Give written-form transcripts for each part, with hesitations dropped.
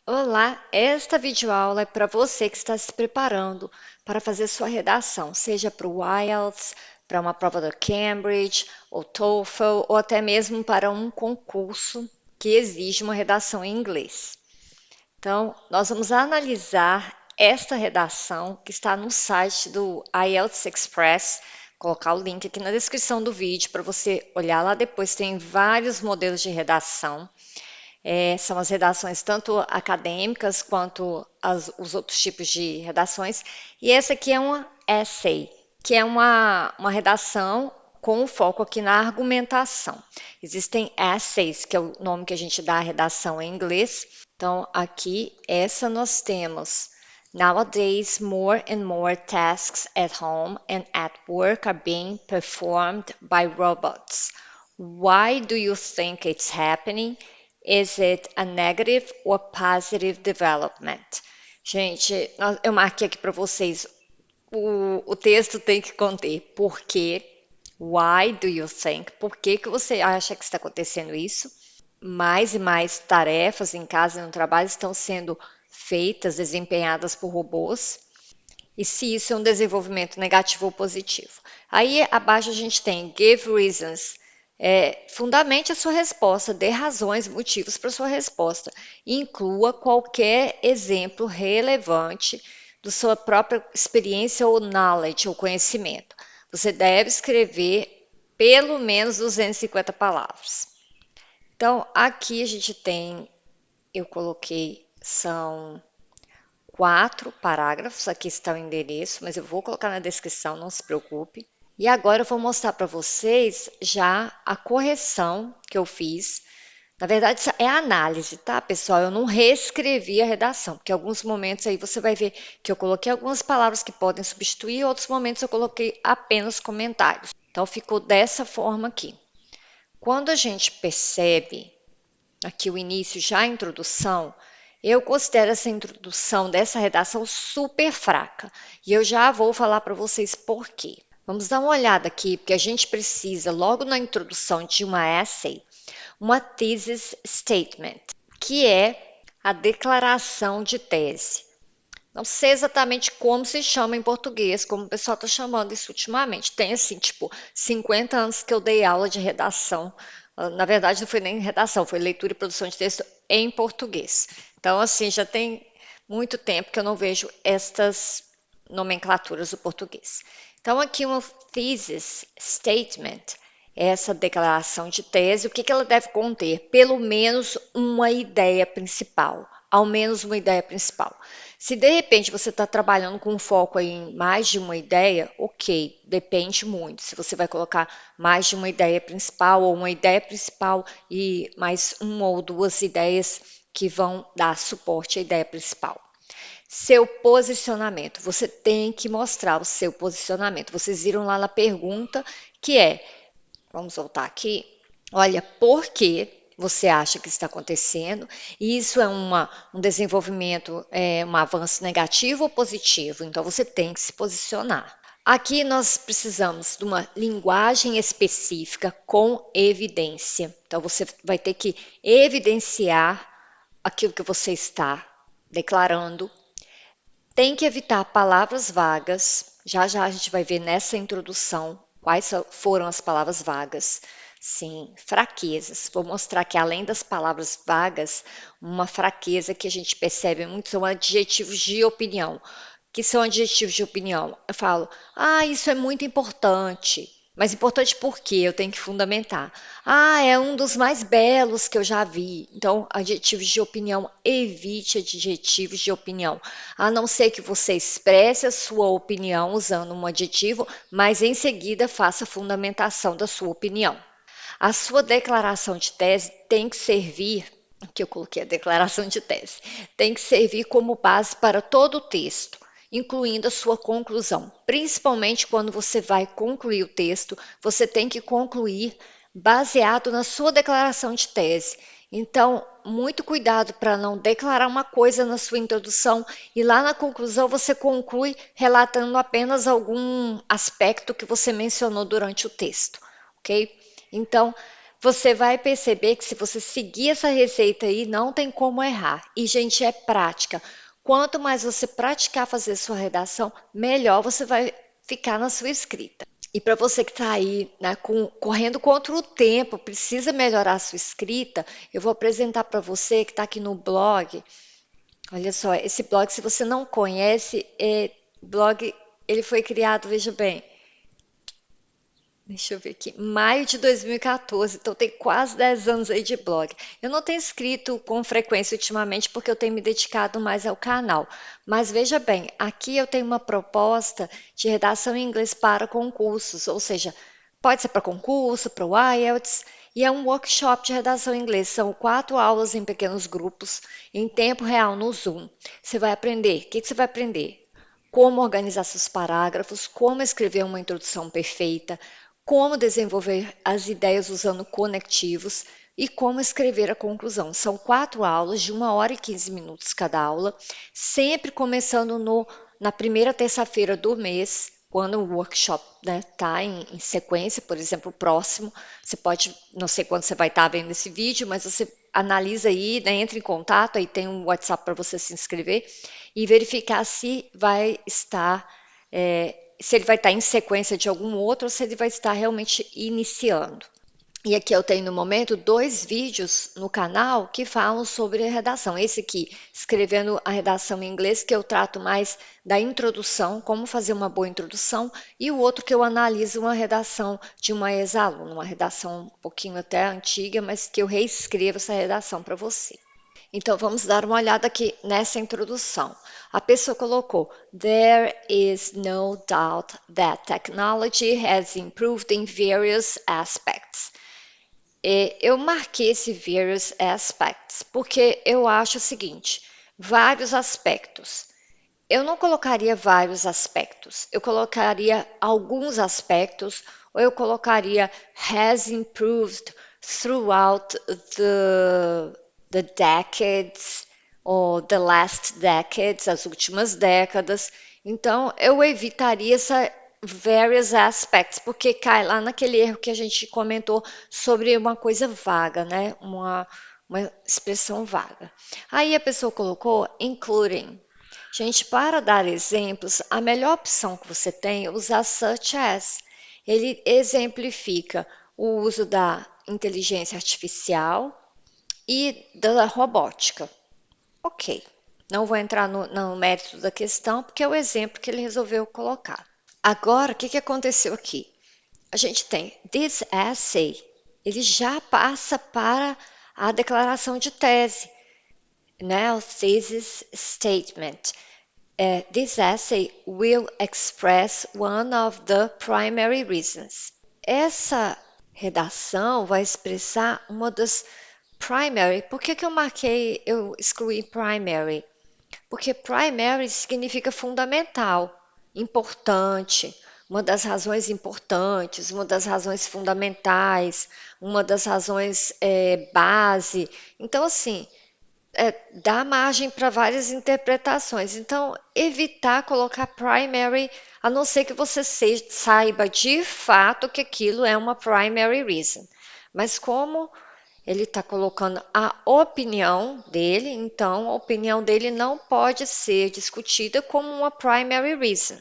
Olá, esta videoaula é para você que está se preparando para fazer sua redação, seja para o IELTS, para uma prova da Cambridge, ou TOEFL, ou até mesmo para um concurso que exige uma redação em inglês. Então, nós vamos analisar esta redação que está no site do IELTS Express. Vou colocar o link aqui na descrição do vídeo para você olhar lá depois. Tem vários modelos de redação. São as redações tanto acadêmicas quanto os outros tipos de redações. E essa aqui é uma essay, que é uma redação com foco aqui na argumentação. Existem essays, que é o nome que a gente dá à redação em inglês. Então, aqui, essa nós temos. Nowadays, more and more tasks at home and at work are being performed by robots. Why do you think it's happening? Is it a negative or positive development? Gente, eu marquei aqui para vocês. O texto tem que conter por quê, why do you think, por que que você acha que está acontecendo isso? Mais e mais tarefas em casa e no trabalho estão sendo feitas, desempenhadas por robôs, e se isso é um desenvolvimento negativo ou positivo. Aí abaixo a gente tem give reasons. Fundamente a sua resposta, dê razões, motivos para sua resposta. Inclua qualquer exemplo relevante da sua própria experiência ou knowledge ou conhecimento. Você deve escrever pelo menos 250 palavras. Então, aqui a gente tem, eu coloquei, são 4 parágrafos, aqui está o endereço, mas eu vou colocar na descrição, não se preocupe. E agora eu vou mostrar para vocês já a correção que eu fiz. Na verdade, isso é análise, tá, pessoal? Eu não reescrevi a redação, porque em alguns momentos aí você vai ver que eu coloquei algumas palavras que podem substituir, outros momentos eu coloquei apenas comentários. Então, ficou dessa forma aqui. Quando a gente percebe aqui o início, já a introdução, eu considero essa introdução dessa redação super fraca. E eu já vou falar para vocês por quê. Vamos dar uma olhada aqui, porque a gente precisa, logo na introdução de uma essay, uma thesis statement, que é a declaração de tese. Não sei exatamente como se chama em português, como o pessoal está chamando isso ultimamente. Tem assim, tipo, 50 anos que eu dei aula de redação. Na verdade, não foi nem redação, foi leitura e produção de texto em português. Então, assim, já tem muito tempo que eu não vejo estas nomenclaturas do português. Então, aqui uma thesis statement, essa declaração de tese, o que que ela deve conter? Pelo menos uma ideia principal, ao menos uma ideia principal. Se de repente você está trabalhando com foco em mais de uma ideia, ok, depende muito. Se você vai colocar mais de uma ideia principal ou uma ideia principal e mais uma ou duas ideias que vão dar suporte à ideia principal. Seu posicionamento, você tem que mostrar o seu posicionamento. Vocês viram lá na pergunta que é, vamos voltar aqui, olha, por que você acha que está acontecendo? Isso é um desenvolvimento, um avanço negativo ou positivo? Então você tem que se posicionar. Aqui nós precisamos de uma linguagem específica com evidência. Então você vai ter que evidenciar aquilo que você está declarando. Tem que evitar palavras vagas. Já já a gente vai ver nessa introdução quais foram as palavras vagas. Sim, fraquezas. Vou mostrar que além das palavras vagas, uma fraqueza que a gente percebe muito são adjetivos de opinião. Que são adjetivos de opinião? Eu falo, isso é muito importante. Mas importante por quê? Eu tenho que fundamentar. É um dos mais belos que eu já vi. Então, adjetivos de opinião, evite adjetivos de opinião. A não ser que você expresse a sua opinião usando um adjetivo, mas em seguida faça a fundamentação da sua opinião. A sua declaração de tese tem que servir, que eu coloquei a declaração de tese, tem que servir como base para todo o texto, incluindo a sua conclusão. Principalmente quando você vai concluir o texto, você tem que concluir baseado na sua declaração de tese. Então, muito cuidado para não declarar uma coisa na sua introdução e lá na conclusão você conclui relatando apenas algum aspecto que você mencionou durante o texto, ok? Então, você vai perceber que se você seguir essa receita aí, não tem como errar. E, gente, é prática. Quanto mais você praticar fazer sua redação, melhor você vai ficar na sua escrita. E para você que está aí, né, correndo contra o tempo, precisa melhorar a sua escrita, eu vou apresentar para você que está aqui no blog. Olha só, esse blog, se você não conhece, blog, ele foi criado, veja bem, deixa eu ver aqui, maio de 2014, então tem quase 10 anos aí de blog. Eu não tenho escrito com frequência ultimamente porque eu tenho me dedicado mais ao canal. Mas veja bem, aqui eu tenho uma proposta de redação em inglês para concursos, ou seja, pode ser para concurso, para o IELTS, e é um workshop de redação em inglês. São 4 aulas em pequenos grupos, em tempo real no Zoom. Você vai aprender. O que você vai aprender? Como organizar seus parágrafos, como escrever uma introdução perfeita, como desenvolver as ideias usando conectivos e como escrever a conclusão. São 4 aulas de 1 hora e 15 minutos cada aula, sempre começando na primeira terça-feira do mês, quando o workshop está em sequência, por exemplo, o próximo. Você pode, não sei quando você vai estar vendo esse vídeo, mas você analisa aí, né, entra em contato, aí tem um WhatsApp para você se inscrever e verificar se vai estar se ele vai estar em sequência de algum outro ou se ele vai estar realmente iniciando. E aqui eu tenho no momento 2 vídeos no canal que falam sobre a redação. Esse aqui, escrevendo a redação em inglês, que eu trato mais da introdução, como fazer uma boa introdução, e o outro que eu analiso uma redação de uma ex-aluna, uma redação um pouquinho até antiga, mas que eu reescrevo essa redação para você. Então, vamos dar uma olhada aqui nessa introdução. A pessoa colocou: There is no doubt that technology has improved in various aspects. Eu marquei esse various aspects porque eu acho o seguinte: vários aspectos. Eu não colocaria vários aspectos, eu colocaria alguns aspectos, ou eu colocaria has improved throughout the decades, ou the last decades, as últimas décadas. Então, eu evitaria essa various aspects, porque cai lá naquele erro que a gente comentou sobre uma coisa vaga, né? Uma expressão vaga. Aí a pessoa colocou including. Gente, para dar exemplos, a melhor opção que você tem é usar such as. Ele exemplifica o uso da inteligência artificial e da robótica. Ok, não vou entrar no mérito da questão, porque é o exemplo que ele resolveu colocar. Agora, o que aconteceu aqui? A gente tem this essay, ele já passa para a declaração de tese, né? O thesis statement. This essay will express one of the primary reasons. Essa redação vai expressar uma das primary. Por que eu excluí primary? Porque primary significa fundamental, importante, uma das razões importantes, uma das razões fundamentais, uma das razões base. Então, assim, dá margem para várias interpretações. Então, evitar colocar primary, a não ser que você saiba de fato que aquilo é uma primary reason. Mas como ele está colocando a opinião dele, então a opinião dele não pode ser discutida como uma primary reason.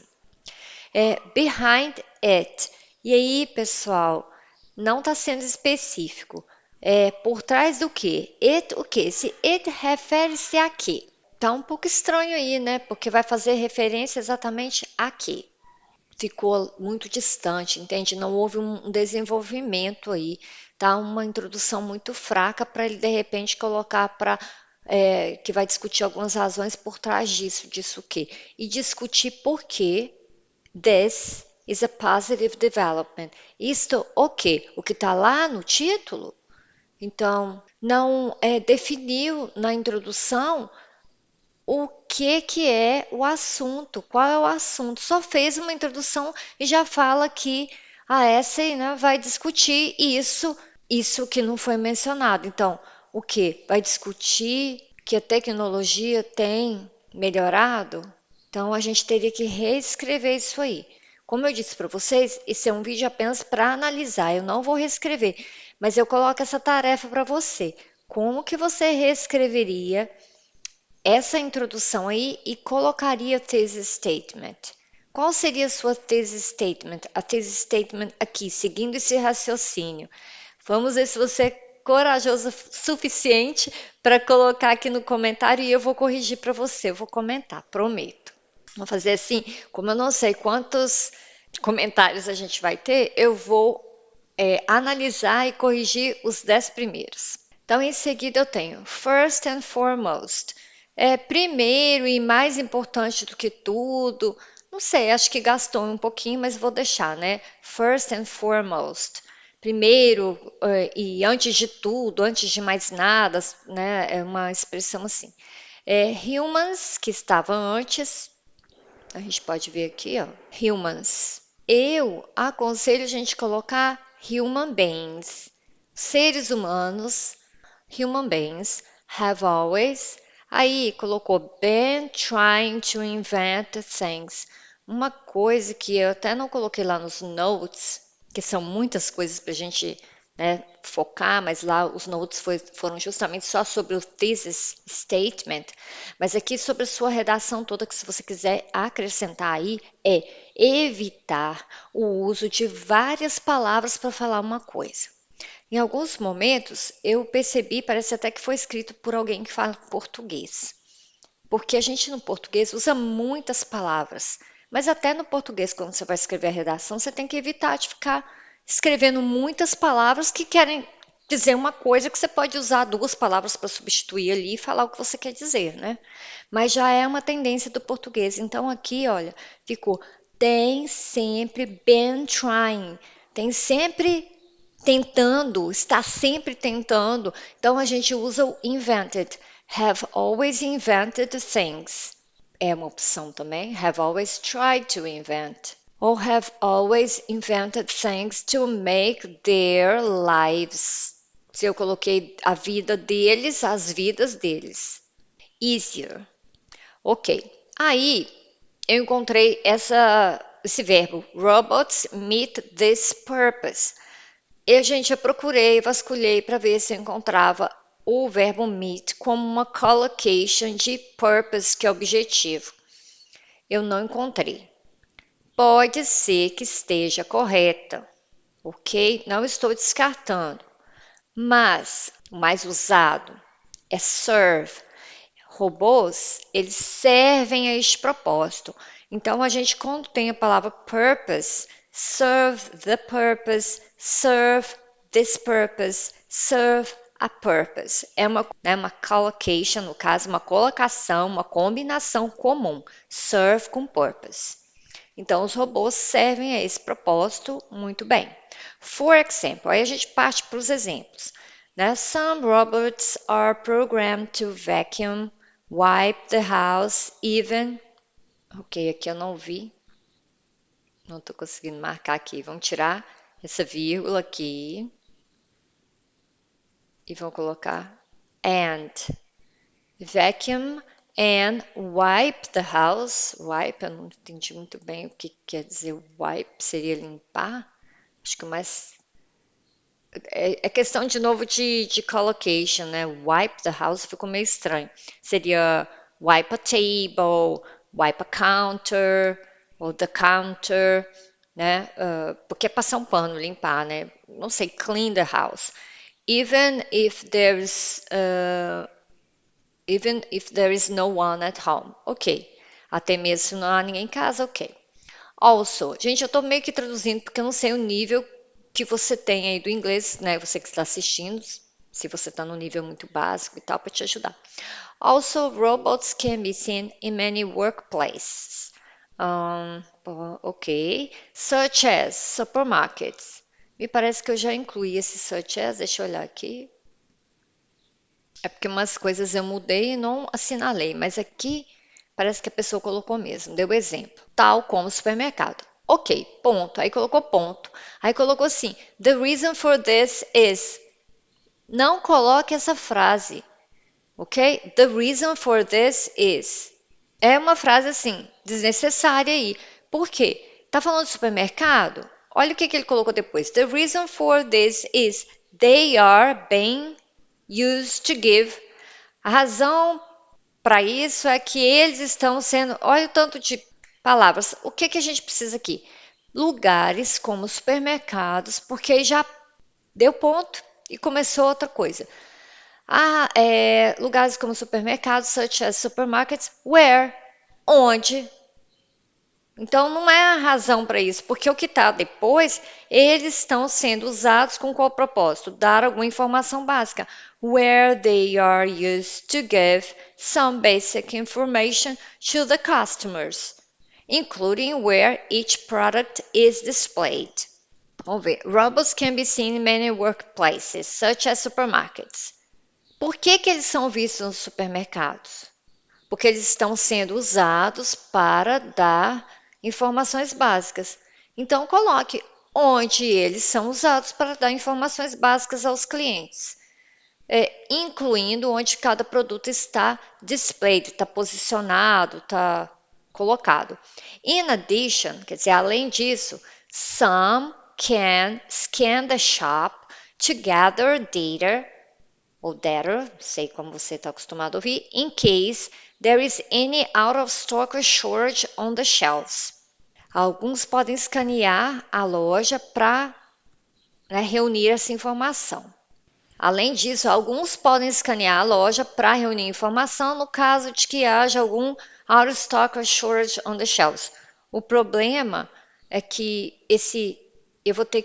Behind it. E aí, pessoal, não está sendo específico. Por trás do quê? It o quê? Se it refere-se a quê? Tá um pouco estranho aí, né? Porque vai fazer referência exatamente a quê? Ficou muito distante, entende? Não houve um desenvolvimento aí, tá? Uma introdução muito fraca para ele de repente colocar para que vai discutir algumas razões por trás disso o quê? E discutir por quê this is a positive development. Isto o quê? O que está lá no título? Então, não definiu na introdução o que é o assunto, qual é o assunto. Só fez uma introdução e já fala que a essay, né, vai discutir isso que não foi mencionado. Então, o que? Vai discutir que a tecnologia tem melhorado? Então, a gente teria que reescrever isso aí. Como eu disse para vocês, esse é um vídeo apenas para analisar, eu não vou reescrever, mas eu coloco essa tarefa para você. Como que você reescreveria essa introdução aí e colocaria thesis statement? Qual seria a sua thesis statement? A thesis statement aqui, seguindo esse raciocínio. Vamos ver se você é corajoso o suficiente para colocar aqui no comentário e eu vou corrigir para você. Eu vou comentar, prometo. Vou fazer assim, como eu não sei quantos comentários a gente vai ter, eu vou analisar e corrigir os 10 primeiros. Então, em seguida, eu tenho first and foremost. Primeiro e mais importante do que tudo. Não sei, acho que gastou um pouquinho, mas vou deixar, né? First and foremost. Primeiro e antes de tudo, antes de mais nada, né? É uma expressão assim. Humans, que estava antes, a gente pode ver aqui, ó, humans. Eu aconselho a gente colocar human beings. Seres humanos, human beings, have always. Aí colocou been trying to invent things. Uma coisa que eu até não coloquei lá nos notes, que são muitas coisas para a gente, né, focar, mas lá os notes foram justamente só sobre o thesis statement, mas aqui sobre a sua redação toda, que se você quiser acrescentar aí, é evitar o uso de várias palavras para falar uma coisa. Em alguns momentos eu percebi, parece até que foi escrito por alguém que fala português. Porque a gente no português usa muitas palavras, mas até no português, quando você vai escrever a redação, você tem que evitar de ficar escrevendo muitas palavras que querem dizer uma coisa que você pode usar duas palavras para substituir ali e falar o que você quer dizer, né? Mas já é uma tendência do português. Então aqui, olha, ficou tem sempre been trying, tem sempre tentando, está sempre tentando. Então a gente usa o invented. Have always invented things. É uma opção também. Have always tried to invent. Or have always invented things to make their lives. Se eu coloquei a vida deles, as vidas deles. Easier. Ok. Aí eu encontrei esse verbo. Robots meet this purpose. E, gente, eu procurei, vasculhei para ver se eu encontrava o verbo meet como uma collocation de purpose, que é objetivo. Eu não encontrei. Pode ser que esteja correta, ok? Não estou descartando. Mas o mais usado é serve. Robôs, eles servem a este propósito. Então, a gente, quando tem a palavra purpose, serve the purpose, serve this purpose, serve a purpose. É uma collocation, no caso, uma colocação, uma combinação comum. Serve com purpose. Então, os robôs servem a esse propósito muito bem. For example, aí a gente parte para os exemplos. Né? Some robots are programmed to vacuum, wipe the house, even. Ok, aqui eu não vi. Não estou conseguindo marcar aqui. Vamos tirar essa vírgula aqui. E vamos colocar and. Vacuum and wipe the house. Wipe, eu não entendi muito bem o que quer dizer wipe. Seria limpar? Acho que mais. É questão de novo de collocation, né? Wipe the house ficou meio estranho. Seria wipe a table, wipe a counter, ou the counter, né? Porque é passar um pano, limpar, né? Não sei, clean the house. Even if there is no one at home. Ok. Até mesmo se não há ninguém em casa, ok. Also, gente, eu tô meio que traduzindo porque eu não sei o nível que você tem aí do inglês, né? Você que está assistindo, se você está no nível muito básico e tal, para te ajudar. Also, robots can be seen in many workplaces. Ok. Such as supermarkets. Me parece que eu já incluí esse such as, deixa eu olhar aqui. É porque umas coisas eu mudei e não assinalei, mas aqui parece que a pessoa colocou mesmo, deu exemplo. Tal como supermercado. Ok, ponto. Aí colocou ponto. Aí colocou assim: The reason for this is. Não coloque essa frase, ok? The reason for this is. É uma frase assim, desnecessária aí. Por quê? Tá falando de supermercado? Olha o que ele colocou depois. The reason for this is they are being used to give. A razão para isso é que eles estão sendo. Olha o tanto de palavras. O que a gente precisa aqui? Lugares como supermercados, porque aí já deu ponto e começou outra coisa. Lugares como supermercados, such as supermarkets, where, onde. Então não é a razão para isso, porque o que está depois, eles estão sendo usados com qual propósito? Dar alguma informação básica. Where they are used to give some basic information to the customers, including where each product is displayed. Vamos ver. Robots can be seen in many workplaces, such as supermarkets. Por que eles são vistos nos supermercados? Porque eles estão sendo usados para dar informações básicas. Então, coloque onde eles são usados para dar informações básicas aos clientes, incluindo onde cada produto está displayed, está posicionado, está colocado. In addition, quer dizer, além disso, some can scan the shop to gather data ou data, sei como você está acostumado a ouvir, in case there is any out of stock or shortage on the shelves. Alguns podem escanear a loja para reunir essa informação. Além disso, alguns podem escanear a loja para reunir informação no caso de que haja algum out of stock or shortage on the shelves. O problema é que eu vou ter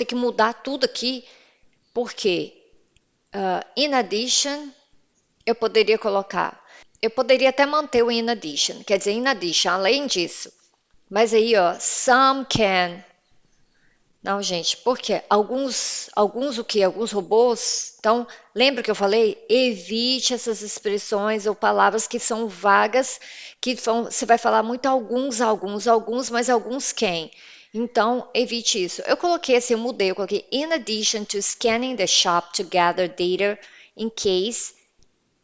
que mudar tudo aqui, porque in addition, eu poderia até manter o in addition, quer dizer, in addition, além disso. Mas aí, some can. Não, gente, porque alguns o quê? Alguns robôs. Então, lembra que eu falei? Evite essas expressões ou palavras que são vagas, você vai falar muito alguns, mas alguns quem. Então, evite isso. Eu coloquei assim, eu mudei, eu coloquei in addition to scanning the shop to gather data in case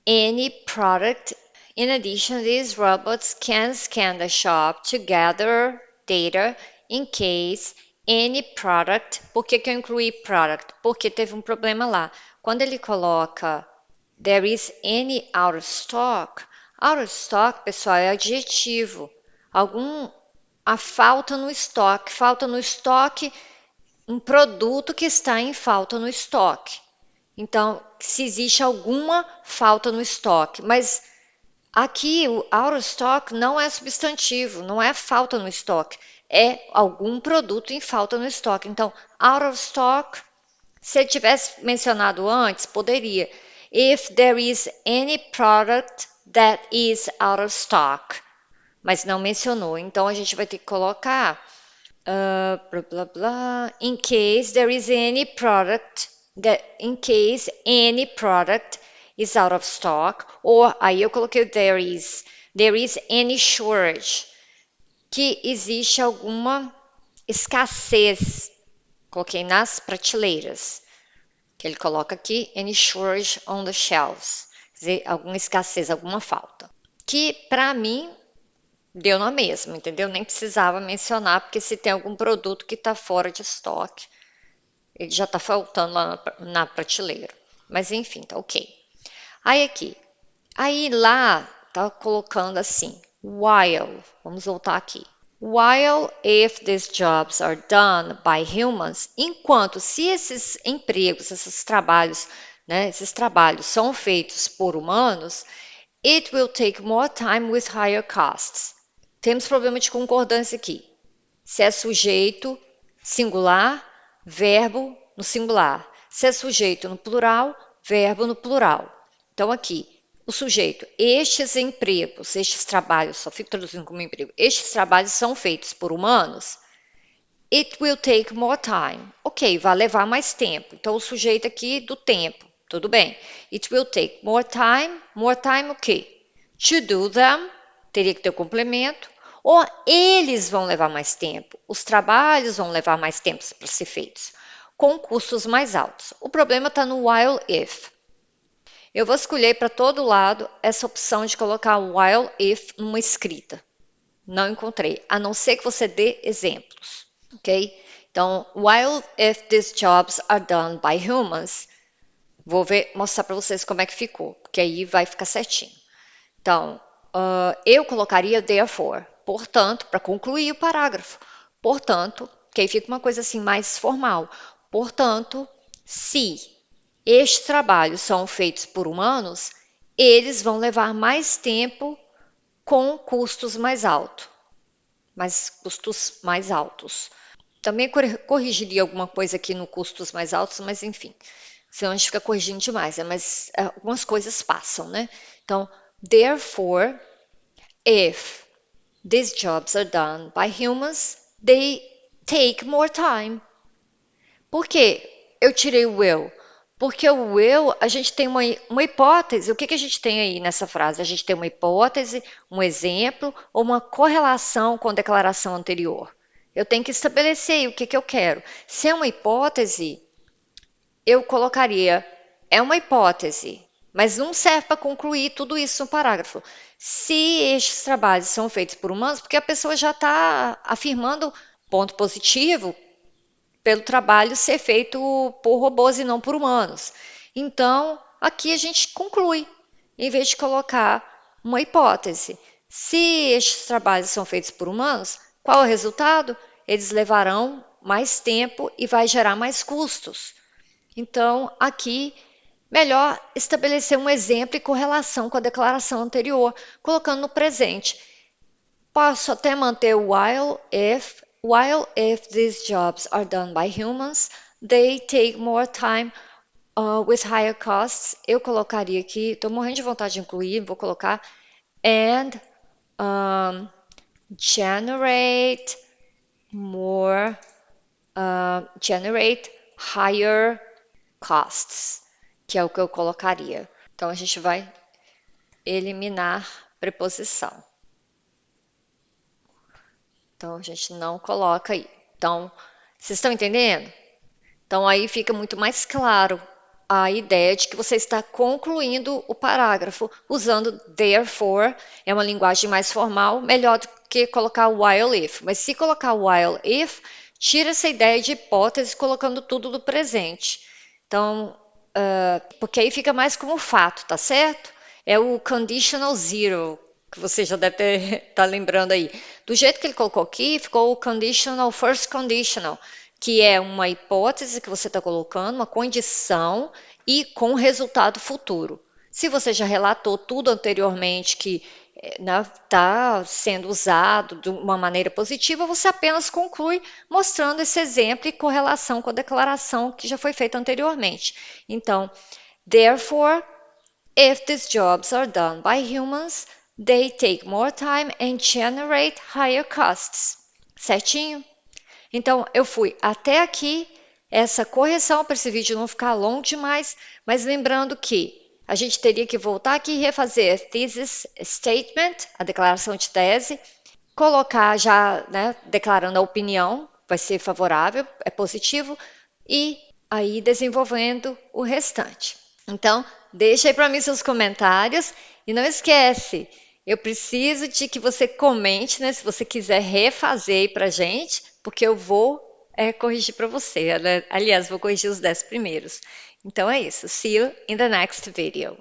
any product. In addition, these robots can scan the shop to gather data in case any product. Por que eu incluí product? Porque teve um problema lá. Quando ele coloca there is any out of stock, pessoal, é adjetivo. A falta no estoque, um produto que está em falta no estoque. Então, se existe alguma falta no estoque, mas aqui o out of stock não é substantivo, não é falta no estoque, é algum produto em falta no estoque. Então, out of stock, se ele tivesse mencionado antes, poderia. If there is any product that is out of stock, mas não mencionou. Então, a gente vai ter que colocar blá blá blá, in case any product is out of stock, ou aí eu coloquei there is any shortage, que existe alguma escassez, coloquei nas prateleiras, que ele coloca aqui any shortage on the shelves, quer dizer, alguma escassez, alguma falta, que para mim deu na mesma, entendeu? Nem precisava mencionar, porque se tem algum produto que está fora de estoque, ele já está faltando lá na prateleira. Mas enfim, tá ok. Aí lá tá colocando assim, while, vamos voltar aqui. While if these jobs are done by humans, enquanto se esses empregos, esses trabalhos são feitos por humanos, it will take more time with higher costs. Temos problema de concordância aqui. Se é sujeito singular, verbo no singular. Se é sujeito no plural, verbo no plural. Então, aqui, o sujeito, estes empregos, estes trabalhos, só fico traduzindo como emprego, estes trabalhos são feitos por humanos, it will take more time. Ok, vai levar mais tempo. Então, o sujeito aqui do tempo, tudo bem. It will take more time o quê? To do them, teria que ter o complemento, ou eles vão levar mais tempo, os trabalhos vão levar mais tempo para ser feitos, com custos mais altos. O problema está no while if. Eu vou escolher para todo lado essa opção de colocar while if numa escrita. Não encontrei, a não ser que você dê exemplos, ok? Então, while if these jobs are done by humans, vou mostrar para vocês como é que ficou, porque aí vai ficar certinho. Então, eu colocaria therefore, portanto, para concluir o parágrafo. Portanto, que aí fica uma coisa assim mais formal. Portanto, se estes trabalhos são feitos por humanos, eles vão levar mais tempo com custos mais altos. Também corrigiria alguma coisa aqui no custos mais altos, mas enfim, senão a gente fica corrigindo demais, né? Mas algumas coisas passam, né? Então, therefore, if these jobs are done by humans, they take more time. Por quê? Eu tirei o will. Porque o will, a gente tem uma hipótese. O que que a gente tem aí nessa frase? A gente tem uma hipótese, um exemplo ou uma correlação com a declaração anterior. Eu tenho que estabelecer o que que eu quero. Se é uma hipótese, eu colocaria, é uma hipótese, mas não serve para concluir tudo isso no parágrafo. Se estes trabalhos são feitos por humanos, porque a pessoa já está afirmando ponto positivo pelo trabalho ser feito por robôs e não por humanos. Então, aqui a gente conclui, em vez de colocar uma hipótese. Se estes trabalhos são feitos por humanos, qual é o resultado? Eles levarão mais tempo e vai gerar mais custos. Então, aqui, melhor estabelecer um exemplo e correlação com a declaração anterior, colocando no presente. Posso até manter while if these jobs are done by humans, they take more time with higher costs. Eu colocaria aqui, estou morrendo de vontade de incluir, vou colocar and generate more, generate higher costs, que é o que eu colocaria. Então a gente vai eliminar preposição. Então a gente não coloca aí. Então, vocês estão entendendo? Então aí fica muito mais claro a ideia de que você está concluindo o parágrafo usando therefore, é uma linguagem mais formal, melhor do que colocar while if. Mas se colocar while if, tira essa ideia de hipótese colocando tudo do presente. Então, porque aí fica mais como fato, tá certo? É o conditional zero, que você já deve estar lembrando aí. Do jeito que ele colocou aqui, ficou o conditional, first conditional, que é uma hipótese que você está colocando, uma condição e com resultado futuro. Se você já relatou tudo anteriormente que está sendo usado de uma maneira positiva, você apenas conclui mostrando esse exemplo e correlação com a declaração que já foi feita anteriormente. Então, therefore, if these jobs are done by humans, they take more time and generate higher costs. Certinho? Então, eu fui até aqui, essa correção para esse vídeo não ficar longo demais, mas lembrando que a gente teria que voltar aqui e refazer a thesis statement, a declaração de tese, colocar já, né, declarando a opinião, vai ser favorável, é positivo, e aí desenvolvendo o restante. Então, deixa aí para mim seus comentários e não esquece, eu preciso de que você comente, né, se você quiser refazer aí para gente, porque eu vou corrigir para você. Aliás, vou corrigir os 10 primeiros. Então é isso. See you in the next video.